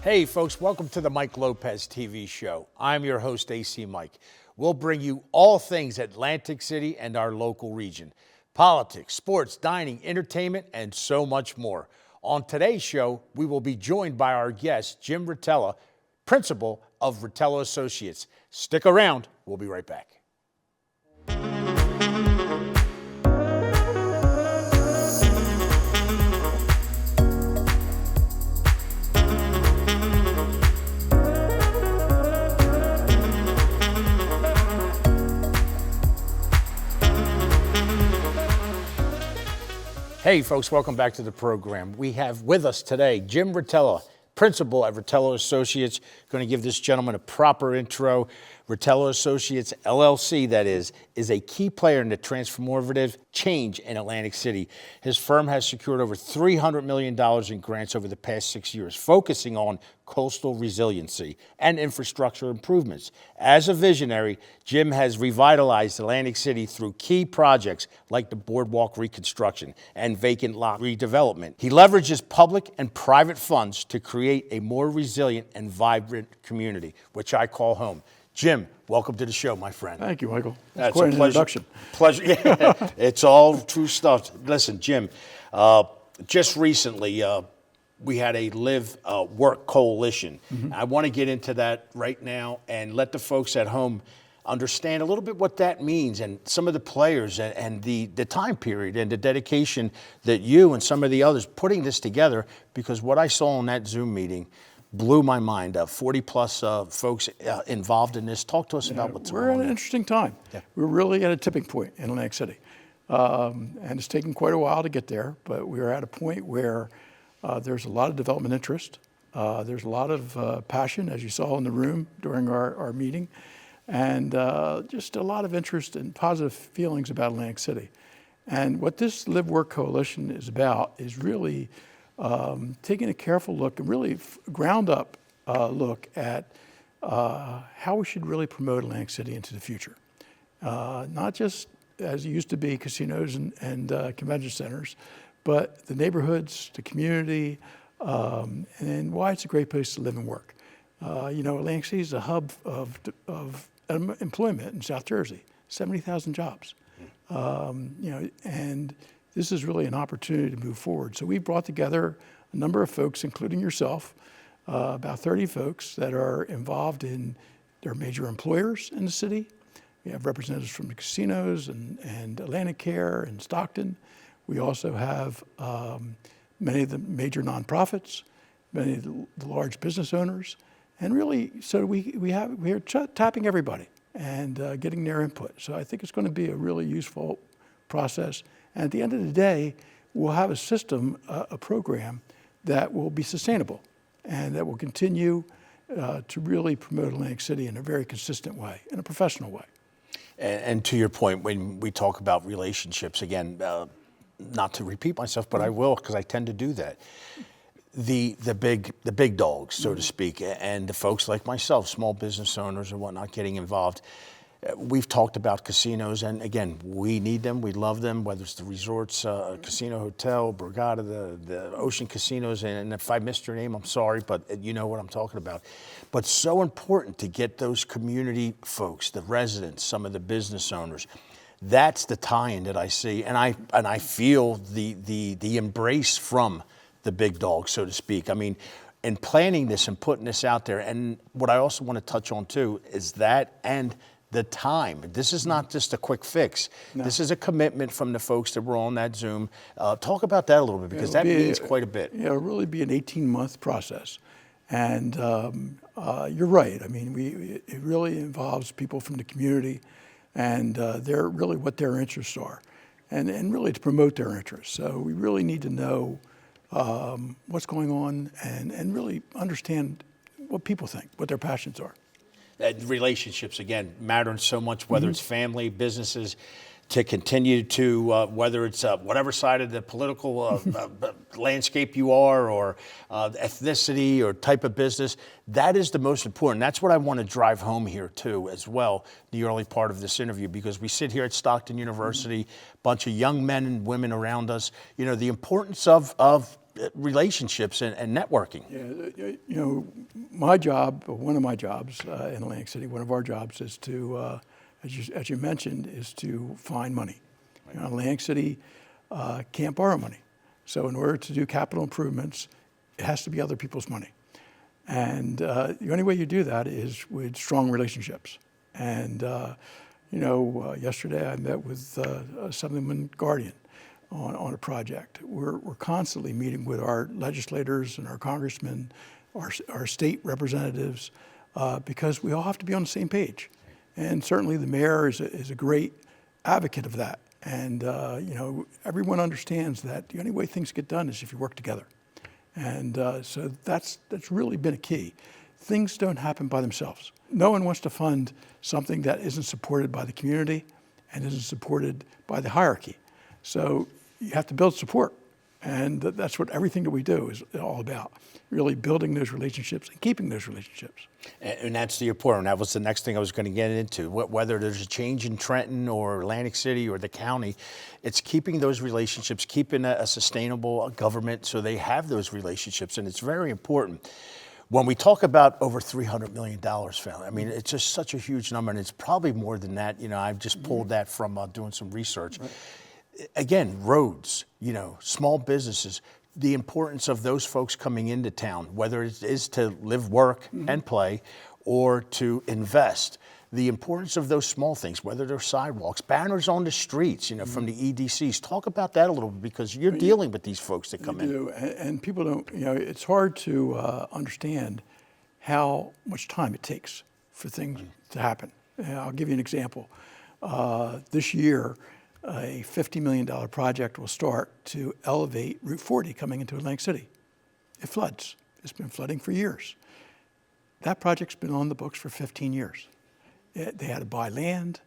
Hey folks, welcome to the Mike Lopez TV Show. I'm your host, ACMike. We'll bring you all things Atlantic City and our local region. Politics, sports, dining, entertainment, and so much more. On today's show, we will be joined by our guest, Jim Rutala, principal of Rutala Associates. Stick around, we'll be right back. Hey folks, welcome back to the program. We have with us today Jim Rutala, principal at Rutala Associates. Going to give this gentleman a proper intro. Rutala Associates, LLC, that is a key player in the transformative change in Atlantic City. His firm has secured over $300 million in grants over the past 6 years, focusing on coastal resiliency and infrastructure improvements. As a visionary, Jim has revitalized Atlantic City through key projects like the boardwalk reconstruction and vacant lot redevelopment. He leverages public and private funds to create a more resilient and vibrant community, which I call home. Jim, welcome to the show, my friend. Thank you, Michael. That's quite a an introduction. Pleasure. Yeah, it's all true stuff. Listen, Jim, just recently we had a Live Work Coalition. I want to get into that right now and let the folks at home understand a little bit what that means and some of the players and the time period and the dedication that you and some of the others putting this together, because what I saw in that Zoom meeting blew my mind. 40 plus folks involved in this. Talk to us about what's going on. We're at an interesting time. Yeah. We're really at a tipping point in Atlantic City. And it's taken quite a while to get there, but we're at a point where there's a lot of development interest. There's a lot of passion, as you saw in the room during our meeting, and just a lot of interest and positive feelings about Atlantic City. And what this Live Work Coalition is about is really taking a careful look and really ground up look at how we should really promote Atlantic City into the future. Not just as it used to be casinos and convention centers, but the neighborhoods, the community, and why it's a great place to live and work. Atlantic City is a hub of employment in South Jersey, 70,000 jobs. And this is really an opportunity to move forward. So we brought together a number of folks, including yourself, about 30 folks that are involved in their major employers in the city. We have representatives from the casinos and Atlantic Care and Stockton. We also have many of the major nonprofits, many of the large business owners, and really, so we're tapping everybody and getting their input. So I think it's going to be a really useful process. And at the end of the day, we'll have a system, a program that will be sustainable and that will continue to really promote Atlantic City in a very consistent way, in a professional way. And to your point, when we talk about relationships, again, not to repeat myself, but I will, because I tend to do that. The big dogs, so to speak, and the folks like myself, small business owners and whatnot, getting involved. We've talked about casinos, and again, we need them, we love them, whether it's the resorts, Casino Hotel, Borgata, the Ocean Casinos, and if I missed your name, I'm sorry, but you know what I'm talking about. But so important to get those community folks, the residents, some of the business owners. That's the tie-in that I see, and I feel the embrace from the big dogs, so to speak. I mean, in planning this and putting this out there, and what I also want to touch on too is that and the time. This is not just a quick fix. No. This is a commitment from the folks that were on that Zoom. Talk about that a little bit, because that means quite a bit. Yeah, it'll really be an 18-month process. And you're right. I mean, it really involves people from the community, and they're really what their interests are, and really to promote their interests. So we really need to know what's going on and really understand what people think, what their passions are. Relationships, again, matter so much, whether it's family, businesses, to continue to, whether it's whatever side of the political landscape you are, or ethnicity or type of business, that is the most important. That's what I want to drive home here too, as well, the early part of this interview, because we sit here at Stockton University, a bunch of young men and women around us. You know, the importance of relationships and networking. Yeah, you know, my job, one of my jobs in Atlantic City, one of our jobs is to, as you mentioned, is to find money. You know, Atlantic City can't borrow money. So in order to do capital improvements, it has to be other people's money. And the only way you do that is with strong relationships. And, you know, yesterday I met with Assemblyman Guardian on a project. We're constantly meeting with our legislators and our congressmen, our state representatives, because we all have to be on the same page. And certainly the mayor is a great advocate of that. And, you know, everyone understands that the only way things get done is if you work together. And so that's really been a key. Things don't happen by themselves. No one wants to fund something that isn't supported by the community and isn't supported by the hierarchy. So you have to build support. And that's what everything that we do is all about, really building those relationships and keeping those relationships. And that's the important. That was the next thing I was going to get into. Whether there's a change in Trenton or Atlantic City or the county, it's keeping those relationships, keeping a sustainable government so they have those relationships. And it's very important. When we talk about over $300 million found, I mean, it's just such a huge number, and it's probably more than that. You know, I've just pulled that from doing some research. Right. Again, roads, you know, small businesses, the importance of those folks coming into town, whether it is to live, work, and play, or to invest. The importance of those small things, whether they're sidewalks, banners on the streets, you know, from the EDCs. Talk about that a little bit, because you're dealing with these folks that come in. You do, and people don't, you know, it's hard to understand how much time it takes for things to happen. I'll give you an example. This year, a $50 million project will start to elevate Route 40 coming into Atlantic City. It floods. It's been flooding for years. That project's been on the books for 15 years. They had to buy land.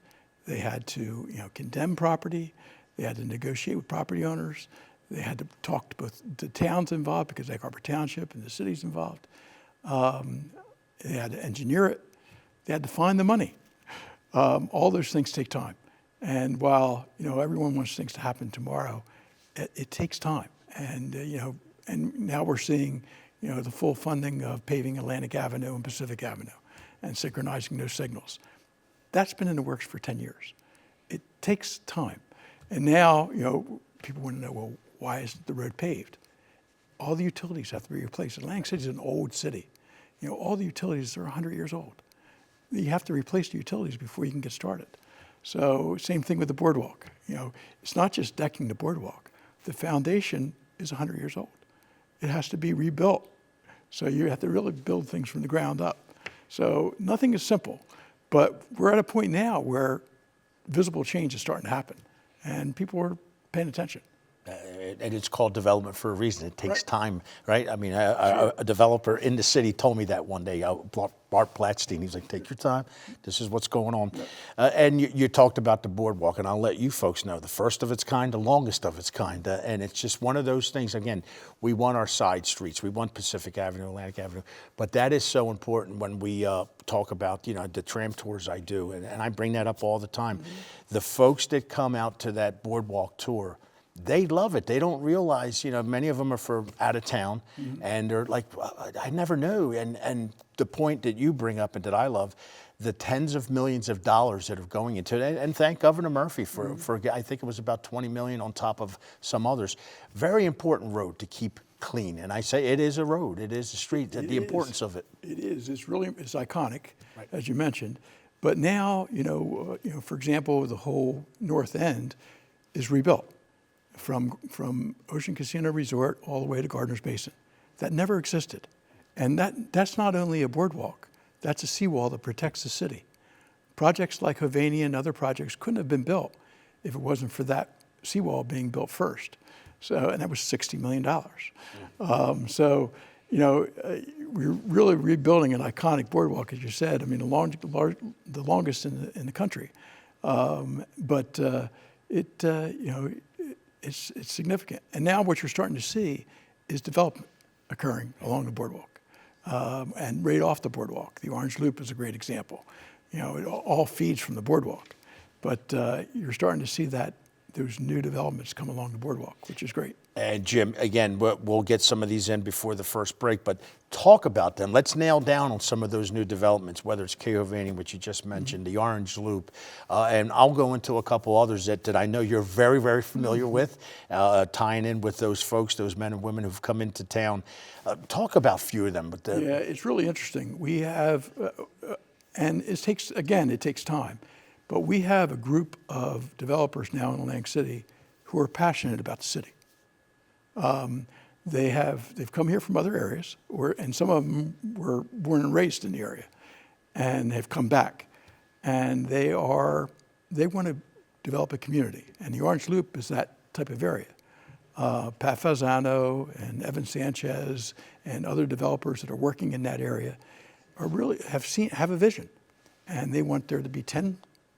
They had to, you know, condemn property. They had to negotiate with property owners. They had to talk to both the towns involved, because Egg Harbor Township and the city's involved. They had to engineer it. They had to find the money. All those things take time. And while, you know, everyone wants things to happen tomorrow, it takes time. And, you know, and now we're seeing, you know, the full funding of paving Atlantic Avenue and Pacific Avenue and synchronizing those signals. That's been in the works for 10 years. It takes time. And now, you know, people want to know, well, why isn't the road paved? All the utilities have to be replaced. Atlantic City is an old city. You know, all the utilities are 100 years old. You have to replace the utilities before you can get started. So same thing with the boardwalk. You know, it's not just decking the boardwalk. The foundation is 100 years old. It has to be rebuilt. So you have to really build things from the ground up. So nothing is simple, but we're at a point now where visible change is starting to happen, and people are paying attention. And it's called development for a reason. It takes time, right? I mean, a developer in the city told me that one day, Bart Platstein, he's like, take your time. This is what's going on. And you talked about the boardwalk, and I'll let you folks know, the first of its kind, the longest of its kind. And it's just one of those things, again, we want our side streets. We want Pacific Avenue, Atlantic Avenue. But that is so important when we talk about, you know, the tram tours I do. And I bring that up all the time. The folks that come out to that boardwalk tour, they love it. They don't realize, you know, many of them are from out of town, and they're like, I never knew. And the point that you bring up and that I love, the tens of millions of dollars that are going into it, and thank Governor Murphy for I think it was about 20 million on top of some others. Very important road to keep clean. And I say it is a road, it is a street, the importance of it. It is. It's iconic, as you mentioned. But now, you know, for example, the whole north end is rebuilt. From Ocean Casino Resort all the way to Gardner's Basin. That never existed. And that's not only a boardwalk, that's a seawall that protects the city. Projects like Hovania and other projects couldn't have been built if it wasn't for that seawall being built first. So, and that was $60 million. So, you know, we're really rebuilding an iconic boardwalk, as you said. I mean, the longest in the country. But you know, it's significant. And now what you're starting to see is development occurring along the boardwalk and right off the boardwalk. The Orange Loop is a great example. You know, it all feeds from the boardwalk. But you're starting to see that those new developments come along the boardwalk, which is great. And Jim, again, we'll get some of these in before the first break, but talk about them. Let's nail down on some of those new developments, whether it's Kehovani, which you just mentioned, the Orange Loop, and I'll go into a couple others that I know you're very, very familiar with, tying in with those folks, those men and women who've come into town. Talk about a few of them. Yeah, it's really interesting. We have, and it takes time, but we have a group of developers now in Atlantic City who are passionate about the city. They've come here from other areas, and some of them were born and raised in the area, and have come back, and they want to develop a community, and the Orange Loop is that type of area. Pat Falzano and Evan Sanchez and other developers that are working in that area have a vision, and they want there to be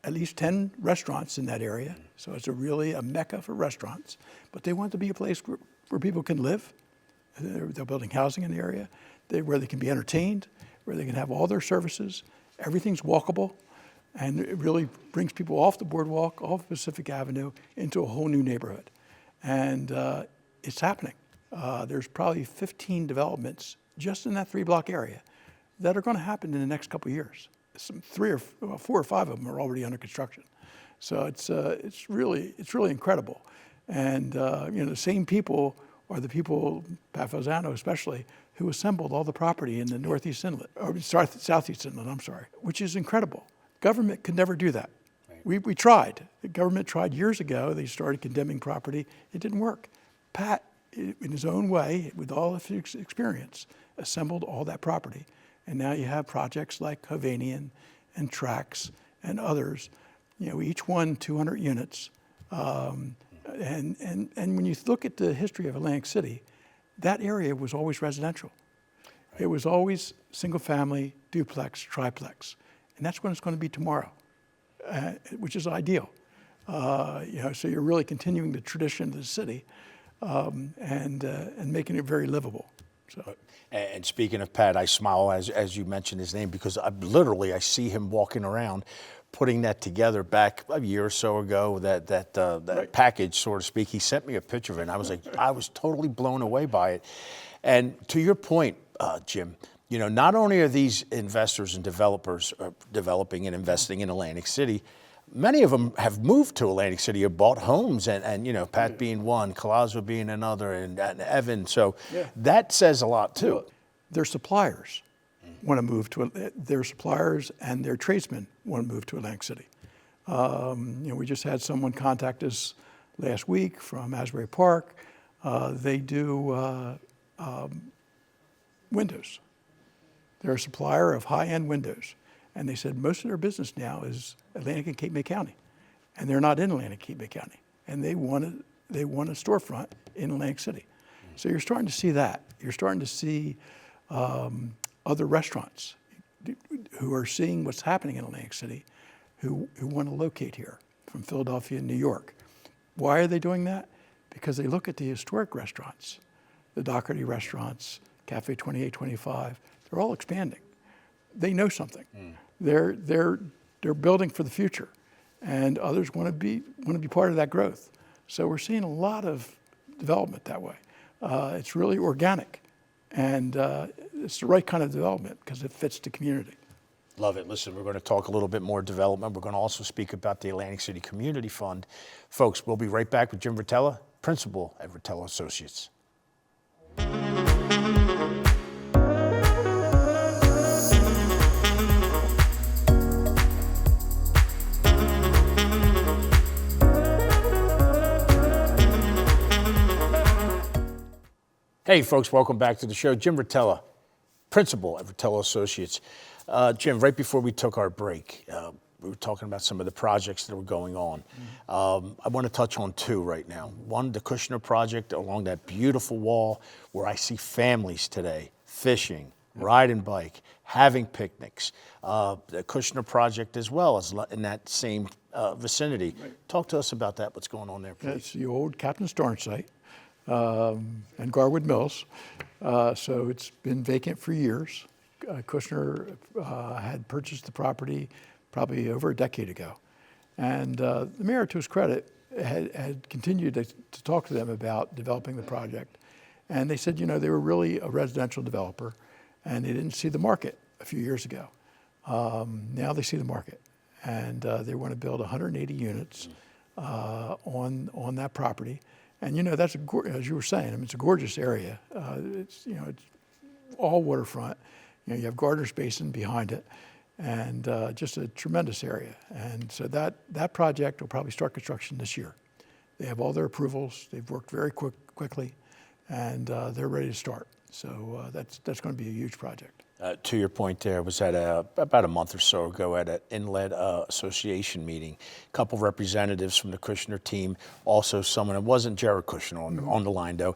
at least 10 restaurants in that area. So it's really a mecca for restaurants, but they want it to be a place where people can live. They're building housing in the area, where they can be entertained, where they can have all their services. Everything's walkable, and it really brings people off the boardwalk, off Pacific Avenue, into a whole new neighborhood. And it's happening. There's probably 15 developments just in that 3-block area that are going to happen in the next couple of years. 4 or 5 of them are already under construction. So it's really incredible. And the same people are the people, Pat Falzano especially, who assembled all the property in the Northeast Inlet, or Southeast Inlet, I'm sorry, which is incredible. Government could never do that. Right. We tried. The government tried years ago. They started condemning property. It didn't work. Pat, in his own way, with all of his experience, assembled all that property. And now you have projects like Hovanian and Trax and others, each one 200 units. And when you look at the history of Atlantic City, that area was always residential. It was always single family, duplex, triplex. And that's what it's going to be tomorrow, which is ideal. So you're really continuing the tradition of the city and making it very livable. So. And speaking of Pat, I smile as you mentioned his name, because I see him walking around putting that together back a year or so ago, that right. package, so to speak. He sent me a picture of it, and I was totally blown away by it. And to your point, Jim, not only are these investors and developers developing and investing in Atlantic City, many of them have moved to Atlantic City or bought homes, and Pat being one, Collazo being another, and Evan. So that says a lot too. Their suppliers want to move to their suppliers, and their tradesmen want to move to Atlantic City. We just had someone contact us last week from Asbury Park. They do windows. They're a supplier of high-end windows. And they said most of their business now is Atlantic and Cape May County. And they're not in Atlantic, Cape May County. And they want a storefront in Atlantic City. So you're starting to see that. You're starting to see other restaurants who are seeing what's happening in Atlantic City who want to locate here from Philadelphia and New York. Why are they doing that? Because they look at the historic restaurants, the Doherty restaurants, Cafe 2825, they're all expanding. They know something. They're building for the future, and others want to be part of that growth. So we're seeing a lot of development that way. It's really organic, and it's the right kind of development because it fits the community. Love it. Listen, we're going to talk a little bit more development. We're going to also speak about the Atlantic City Community Fund. Folks, we'll be right back with Jim Rutala, principal at Rutala Associates. Hey folks, welcome back to the show. Jim Rutala, principal at Rutala Associates. Jim, right before we took our break, we were talking about some of the projects that were going on. I want to touch on 2 right now. One, the Kushner project along that beautiful wall where I see families today fishing, riding bike, having picnics. The Kushner project as well as in that same vicinity. Right. Talk to us about that, what's going on there, please. It's the old Captain Starn site. And Garwood Mills. So it's been vacant for years. Kushner had purchased the property probably over a decade ago. And the mayor, to his credit, had continued to talk to them about developing the project. And they said, they were really a residential developer, and they didn't see the market a few years ago. Now they see the market, and they want to build 180 units on that property. And that's as you were saying, it's a gorgeous area. It's all waterfront. You have Gardner's Basin behind it, and just a tremendous area. And so that project will probably start construction this year. They have all their approvals. They've worked very quickly, and they're ready to start. So that's going to be a huge project. To your point there, I was at about a month or so ago at an Inlet Association meeting. A couple of representatives from the Kushner team, also someone, it wasn't Jared Kushner on the line though.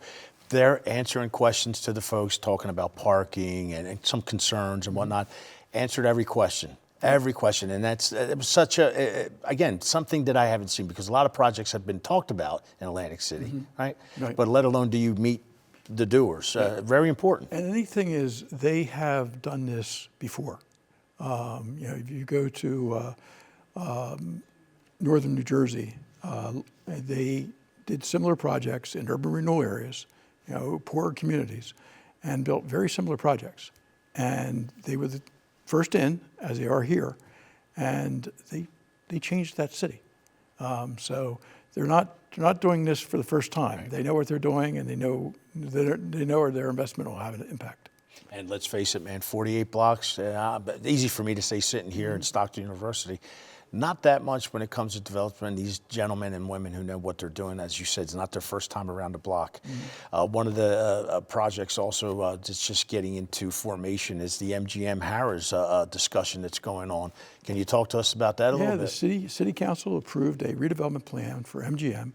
They're answering questions to the folks, talking about parking and some concerns and whatnot. Answered every question. Every question, and it was such again, something that I haven't seen, because a lot of projects have been talked about in Atlantic City, right? But let alone do you meet the doers. Very important. And the neat thing is they have done this before. If you go to northern New Jersey, they did similar projects in urban renewal areas, poorer communities, and built very similar projects. And they were the first in, as they are here, and they changed that city. So they're not doing this for the first time. Right. They know what they're doing, and they know their investment will have an impact. And let's face it, man, 48 blocks, easy for me to say sitting here in Stockton University. Not that much when it comes to development. These gentlemen and women who know what they're doing, as you said, it's not their first time around the block. One of the projects also that's just getting into formation is the MGM Harris discussion that's going on. Can you talk to us about that a little bit? Yeah, the city council approved a redevelopment plan for MGM.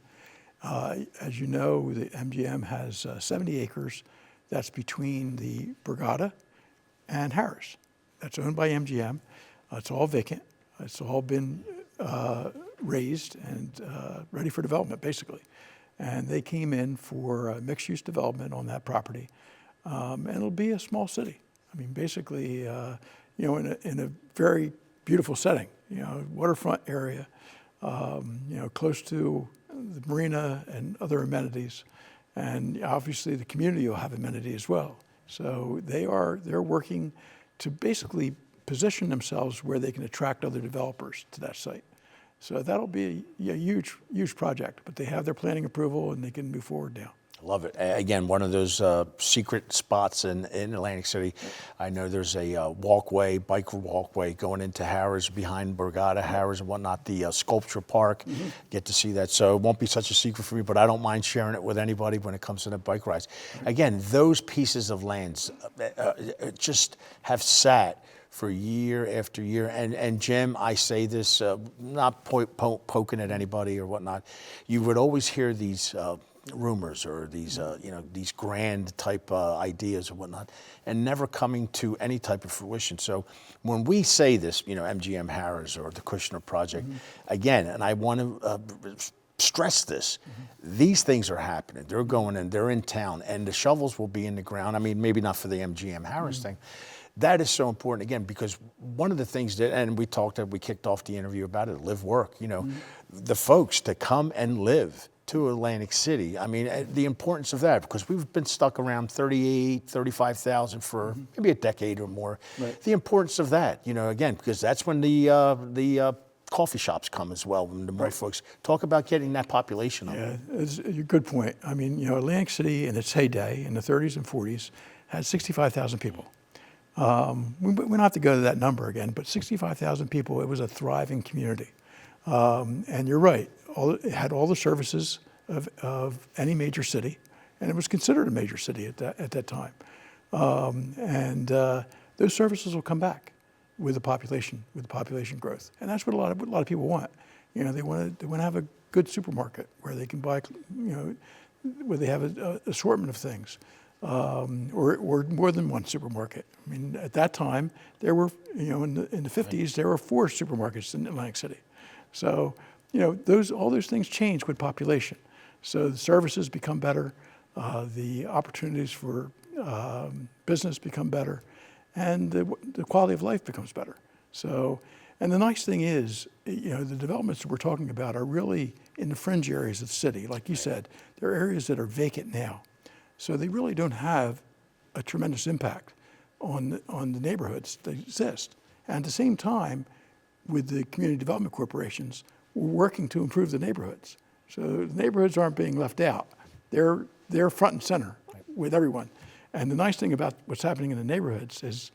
As you know, the MGM has 70 acres. That's between the Borgata and Harris. That's owned by MGM. It's all vacant. It's all been raised and ready for development, basically. And they came in for mixed-use development on that property. And it'll be a small city. I mean, basically, in a very beautiful setting, waterfront area, close to the marina and other amenities. And obviously the community will have amenity as well. So they're working to basically position themselves where they can attract other developers to that site. So that'll be a huge project, but they have their planning approval and they can move forward now. I love it. Again, one of those secret spots in Atlantic City. I know there's a bike walkway going into Harris, behind Borgata, Harris and whatnot, the sculpture park. Get to see that. So it won't be such a secret for me, but I don't mind sharing it with anybody when it comes to the bike rides. Again, those pieces of lands just have sat for year after year. And Jim, I say this, not poking at anybody or whatnot, you would always hear these rumors or these, these grand type ideas or whatnot, and never coming to any type of fruition. So when we say this, MGM Harris or the Kushner Project, again, and I want to stress this, these things are happening. They're going in, they're in town, and the shovels will be in the ground. I mean, maybe not for the MGM Harris thing. That is so important, again, because one of the things that, and we kicked off the interview about it, live, work, the folks to come and live to Atlantic City. I mean, the importance of that, because we've been stuck around 35,000 for maybe a decade or more. Right. The importance of that, again, because that's when the coffee shops come as well, when the more folks talk about getting that population up. Yeah, it's a good point. I mean, Atlantic City in its heyday in the 30s and 40s had 65,000 people. We don't have to go to that number again, but 65,000 people, it was a thriving community. And you're right, it had all the services of any major city, and it was considered a major city at that time. Those services will come back with the population growth, and that's what a lot of people want. They want to have a good supermarket where they can buy, where they have an assortment of things. Or more than one supermarket. I mean, at that time, there were, in the 50s, there were 4 supermarkets in Atlantic City. So, all those things change with population. So the services become better, the opportunities for business become better, and the quality of life becomes better. So, and the nice thing is, the developments that we're talking about are really in the fringe areas of the city. Like you said, there are areas that are vacant now. So they really don't have a tremendous impact on the neighborhoods that exist. And at the same time, with the community development corporations, we're working to improve the neighborhoods. So the neighborhoods aren't being left out. They're front and center with everyone. And the nice thing about what's happening in the neighborhoods is,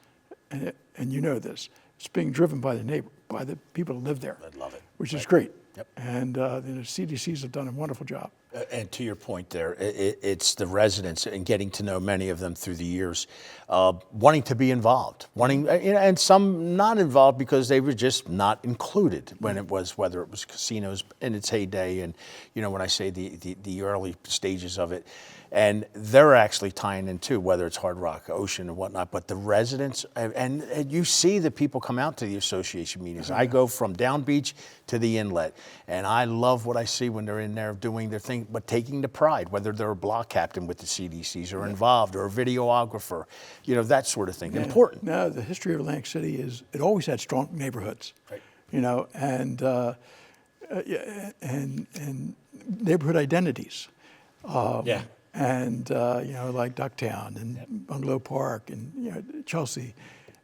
and you know this, it's being driven by the people that live there. I love it. Which is great. Yep. And the CDCs have done a wonderful job. And to your point there, it's the residents and getting to know many of them through the years, wanting to be involved, and some not involved because they were just not included when it was, whether it was casinos in its heyday, and when I say the early stages of it, and they're actually tying in too, whether it's Hard Rock, Ocean, and whatnot. But the residents, and you see the people come out to the association meetings. I go from Down Beach to the Inlet, and I love what I see when they're in there doing their thing, but taking the pride, whether they're a block captain with the CDCs or involved, or a videographer, that sort of thing. Yeah. Important. No, the history of Atlantic City is it always had strong neighborhoods, right. And neighborhood identities. Yeah. And like Ducktown and Bungalow Park and Chelsea,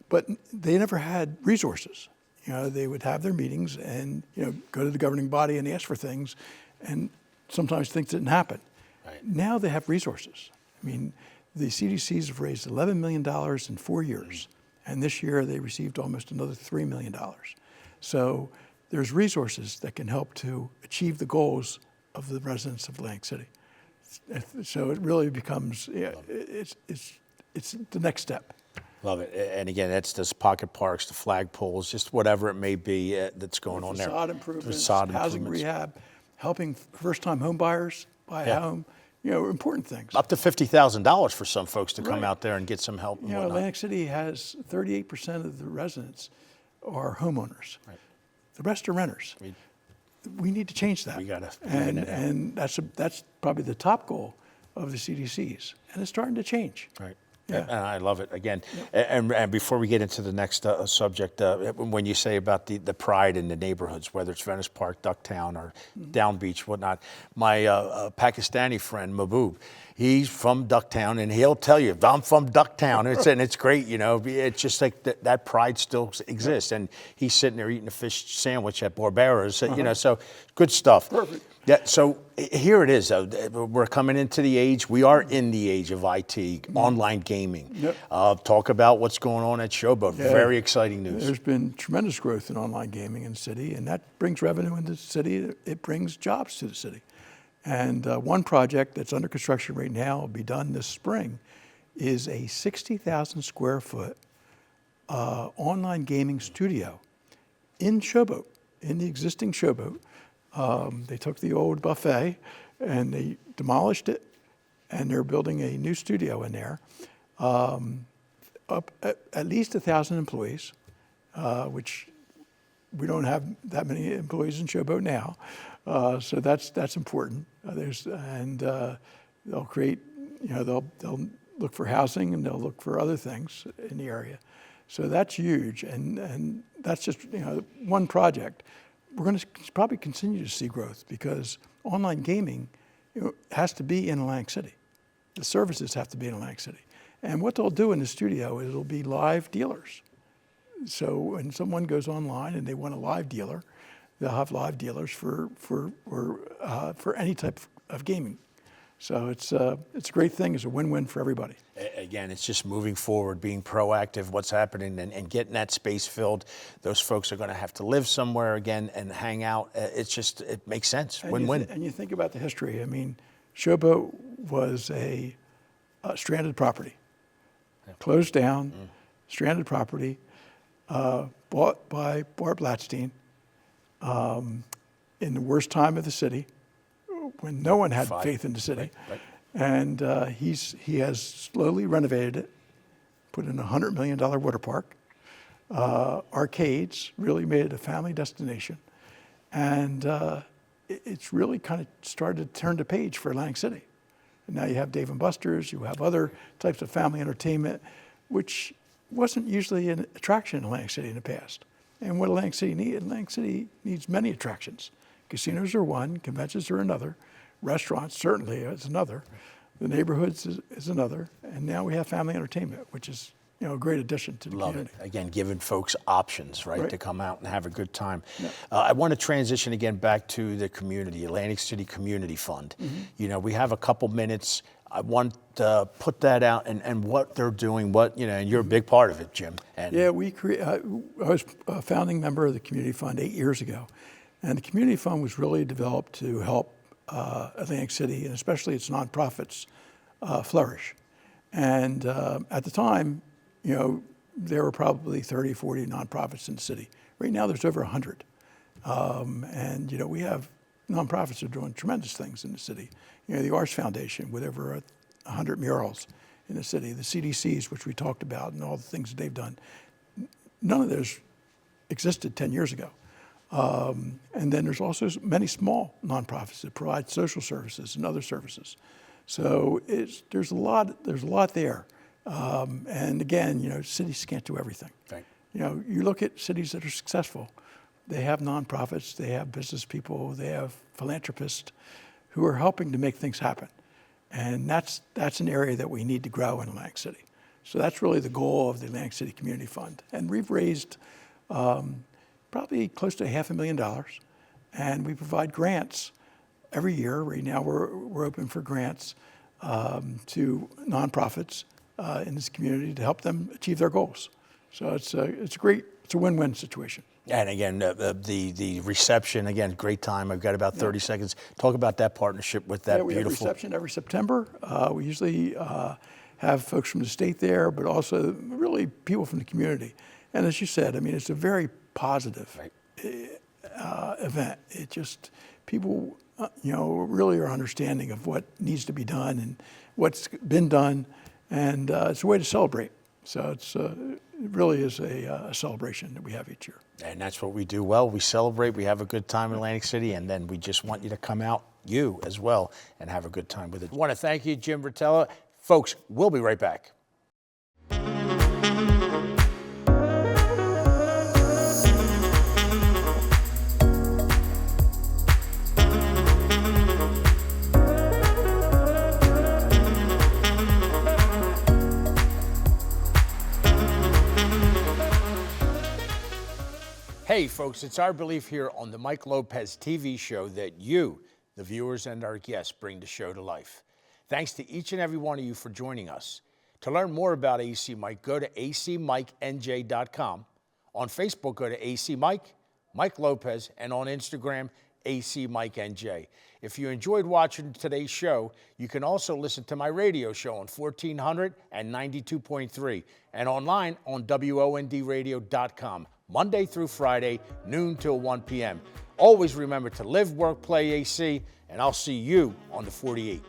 but they never had resources. They would have their meetings and go to the governing body and ask for things, and sometimes things didn't happen. Right. Now they have resources. I mean, the CDCs have raised $11 million in 4 years, and this year they received almost another $3 million. So there's resources that can help to achieve the goals of the residents of Atlantic City. So it really becomes, it's the next step. Love it. And again, that's those pocket parks, the flagpoles, just whatever it may be that's going on there. Facade improvements, Facade housing improvements. rehab, helping first-time home buyers buy a home, important things. Up to $50,000 for some folks to come out there and get some help and whatnot. Atlantic City has 38% of the residents are homeowners. Right. The rest are renters. We need to change that. We gotta and that's probably the top goal of the CDCs, and it's starting to change. Right. Yeah. And I love it again. And before we get into the next subject, when you say about the pride in the neighborhoods, whether it's Venice Park, Ducktown, or Down Beach, whatnot, my Pakistani friend Mahbub, he's from Ducktown, and he'll tell you, I'm from Ducktown. And it's great, It's just like that pride still exists. And he's sitting there eating a fish sandwich at Barbera's, so good stuff. Perfect. Yeah, so here it is, though. We're coming into the age, we are in the age of IT, online gaming. Yep. Talk about what's going on at Showboat. Yeah. Very exciting news. There's been tremendous growth in online gaming in the city, and that brings revenue into the city. It brings jobs to the city. And one project that's under construction right now will be done this spring is a 60,000 square foot online gaming studio in Showboat, in the existing Showboat. They took the old buffet and they demolished it, and they're building a new studio in there. Up at least 1,000 employees, which we don't have that many employees in Showboat now. So that's important. They'll create, they'll look for housing, and they'll look for other things in the area. So that's huge, and that's just one project. We're going to probably continue to see growth because online gaming has to be in Atlantic City. The services have to be in Atlantic City. And what they'll do in the studio is it'll be live dealers. So when someone goes online and they want a live dealer, they'll have live dealers for any type of gaming. So it's a great thing. It's a win-win for everybody. Again, it's just moving forward, being proactive, what's happening, and getting that space filled. Those folks are going to have to live somewhere again and hang out. It makes sense. Win-win. And you think about the history. I mean, Showboat was a stranded property, closed down, stranded property, bought by Bart Blatstein in the worst time of the city, when no one had faith in the city. Right. And he has slowly renovated it, put in a $100 million water park, arcades, really made it a family destination. And it's really kind of started to turn the page for Atlantic City. And now you have Dave & Buster's, you have other types of family entertainment, which wasn't usually an attraction in Atlantic City in the past. And what Atlantic City needs many attractions, Casinos are one, conventions are another, restaurants certainly is another, the neighborhoods is another, and now we have family entertainment, which is a great addition to the Love community. it. Again, giving folks options, right, Right. to come out and have a good time. Yeah. I want to transition again back to the community, Atlantic City Community Fund. We have a couple minutes. I want to put that out and what they're doing, and you're a big part of it, Jim. And Yeah, I was a founding member of the Community Fund 8 years ago. And the Community Fund was really developed to help Atlantic City, and especially its nonprofits, flourish. And at the time, there were probably 30, 40 nonprofits in the city. Right now, there's over 100. And we have nonprofits that are doing tremendous things in the city. The Arts Foundation with over 100 murals in the city, the CDCs, which we talked about, and all the things that they've done. None of those existed 10 years ago. And then there's also many small nonprofits that provide social services and other services. So there's a lot there. And again, cities can't do everything. Right. You look at cities that are successful. They have nonprofits, they have business people, they have philanthropists who are helping to make things happen. And that's an area that we need to grow in Atlantic City. So that's really the goal of the Atlantic City Community Fund. And we've raised probably close to $500,000, and we provide grants every year. Right now we're open for grants to nonprofits in this community to help them achieve their goals. So it's a win-win situation. And again, the reception, again, great time. I've got about 30 seconds. Talk about that partnership with that we beautiful. have reception every September. We usually have folks from the state there, but also really people from the community. And as you said, it's a very positive event. It just, people, really are understanding of what needs to be done and what's been done. And it's a way to celebrate. So it really is a celebration that we have each year. And that's what we do well. We celebrate, we have a good time in Atlantic City, and then we just want you to come out, you as well, and have a good time with it. I want to thank you, Jim Rutala. Folks, we'll be right back. Hey folks, it's our belief here on the Mike Lopez TV show that you, the viewers and our guests, bring the show to life. Thanks to each and every one of you for joining us. To learn more about AC Mike, go to acmikeNJ.com. On Facebook, go to ACMike, Mike Lopez, and on Instagram, ACMikeNJ. If you enjoyed watching today's show, you can also listen to my radio show on 1400 and 92.3 and online on WONDradio.com. Monday through Friday, noon till 1 p.m. Always remember to live, work, play AC, and I'll see you on the 48.